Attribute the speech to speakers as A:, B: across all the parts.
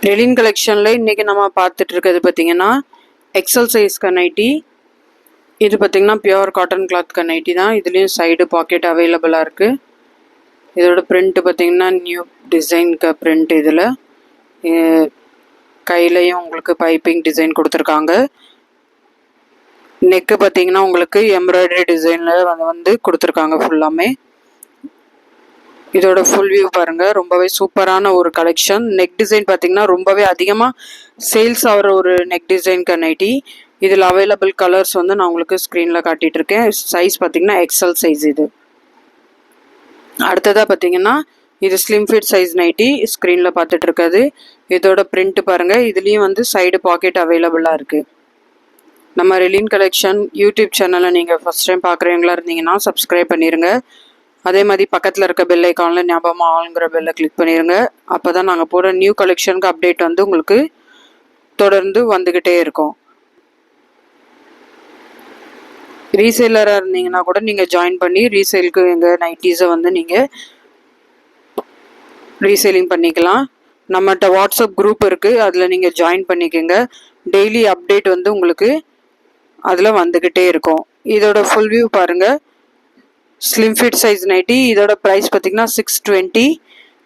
A: ரெலின் கலெக்ஷனில் இன்றைக்கி நம்ம பார்த்துட்டு இருக்கிறது பார்த்திங்கன்னா எக்ஸல் சைஸ்க்கு நைட்டி. இது பார்த்திங்கன்னா பியூர் காட்டன் கிளாத்க்கு நைட்டி தான். இதுலேயும் சைடு பாக்கெட் அவைலபிளாக இருக்குது. இதோட பிரிண்ட்டு பார்த்திங்கன்னா நியூ டிசைனுக்கு பிரிண்ட். இதில் கையிலையும் உங்களுக்கு பைப்பிங் டிசைன் கொடுத்துருக்காங்க. நெக்கு பார்த்திங்கன்னா உங்களுக்கு எம்ப்ராய்டரி டிசைனில் வந்து கொடுத்துருக்காங்க ஃபுல்லாமே. இதோட ஃபுல் வியூ பாருங்கள். ரொம்பவே சூப்பரான ஒரு கலெக்ஷன். நெக் டிசைன் பார்த்திங்கன்னா ரொம்பவே அதிகமாக சேல்ஸ் ஆகிற ஒரு நெக் டிசைனுக்கு நைட்டி. இதில் அவைலபிள் கலர்ஸ் வந்து நான் உங்களுக்கு ஸ்க்ரீனில் காட்டிகிட்ருக்கேன். சைஸ் பார்த்திங்கன்னா எக்ஸல் சைஸ். இது அடுத்ததாக பார்த்திங்கன்னா இது ஸ்லிம் ஃபிட் சைஸ் நைட்டி ஸ்க்ரீனில் பார்த்துட்ருக்காது. இதோட பிரிண்ட்டு பாருங்கள். இதுலேயும் வந்து சைடு பாக்கெட் அவைலபிளாக இருக்குது. நம்ம ரெலின் கலெக்ஷன் யூடியூப் சேனலை நீங்கள் ஃபஸ்ட் டைம் பார்க்குறவங்களா இருந்தீங்கன்னா சப்ஸ்கிரைப் பண்ணிடுங்க. அதே மாதிரி பக்கத்தில் இருக்க பெல் ஐக்கானில் ஞாபகமாக ஆளுங்கிற பெல்லை கிளிக் பண்ணிடுங்க. அப்போ தான் நாங்கள் போகிற நியூ கலெக்ஷனுக்கு அப்டேட் வந்து உங்களுக்கு தொடர்ந்து வந்துக்கிட்டே இருக்கும். ரீசேலராக இருந்தீங்கன்னா கூட நீங்கள் ஜாயின் பண்ணி ரீசேலுக்கு எங்கள் நைட்டிஸை வந்து நீங்கள் ரீசேலிங் பண்ணிக்கலாம். நம்மகிட்ட வாட்ஸ்அப் குரூப் இருக்குது, அதில் நீங்கள் ஜாயின் பண்ணிக்கோங்க. டெய்லி அப்டேட் வந்து உங்களுக்கு அதில் வந்துக்கிட்டே இருக்கும். இதோட ஃபுல் வியூ பாருங்கள். Slim fit size nightie. இதோட ப்ரைஸ் பார்த்திங்கன்னா 620.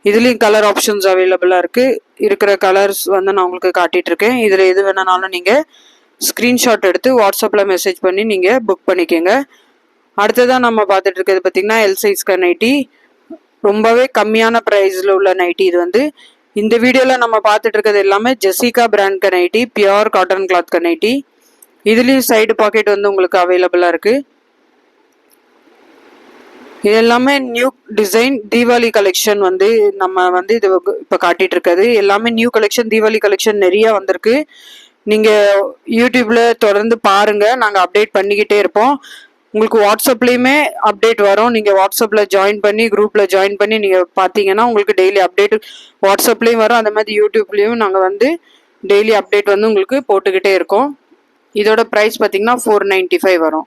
A: இதுலேயும் கலர் ஆப்ஷன்ஸ் அவைலபிளாக இருக்குது. இருக்கிற கலர்ஸ் வந்து நான் உங்களுக்கு காட்டிகிட்ருக்கேன். இதில் எது வேணுனாலும் நீங்கள் ஸ்க்ரீன்ஷாட் எடுத்து வாட்ஸ்அப்பில் மெசேஜ் பண்ணி நீங்கள் புக் பண்ணிக்கோங்க. அடுத்ததான் நம்ம பார்த்துட்டு இருக்கிறது பார்த்திங்கன்னா எல் சைஸ்க்கு நைட்டி. ரொம்பவே கம்மியான ப்ரைஸில் உள்ள நைட்டி இது வந்து. இந்த வீடியோவில் நம்ம பார்த்துட்டு இருக்கிறது எல்லாமே Jessica brand nightie, pure cotton cloth nightie. இதுலேயும் சைடு பாக்கெட் வந்து உங்களுக்கு அவைலபிளாக இருக்குது. இது எல்லாமே நியூ டிசைன் தீபாவளி கலெக்ஷன் வந்து நம்ம வந்து இது இப்போ காட்டிகிட்டு இருக்கிறது எல்லாமே நியூ கலெக்ஷன். தீபாவளி கலெக்ஷன் நிறைய வந்திருக்கு. நீங்கள் யூடியூப்பில் தொடர்ந்து பாருங்கள், நாங்கள் அப்டேட் பண்ணிக்கிட்டே இருப்போம். உங்களுக்கு வாட்ஸ்அப்லேயுமே அப்டேட் வரும். நீங்கள் வாட்ஸ்அப்பில் ஜாயின் பண்ணி குரூப்பில் ஜாயின் பண்ணி நீங்கள் பார்த்தீங்கன்னா உங்களுக்கு டெய்லி அப்டேட் வாட்ஸ்அப்லேயும் வரும். அந்த மாதிரி யூடியூப்லேயும் நாங்கள் வந்து டெய்லி அப்டேட் வந்து உங்களுக்கு போட்டுக்கிட்டே இருக்கோம். இதோட ப்ரைஸ் பார்த்திங்கன்னா 495 வரும்.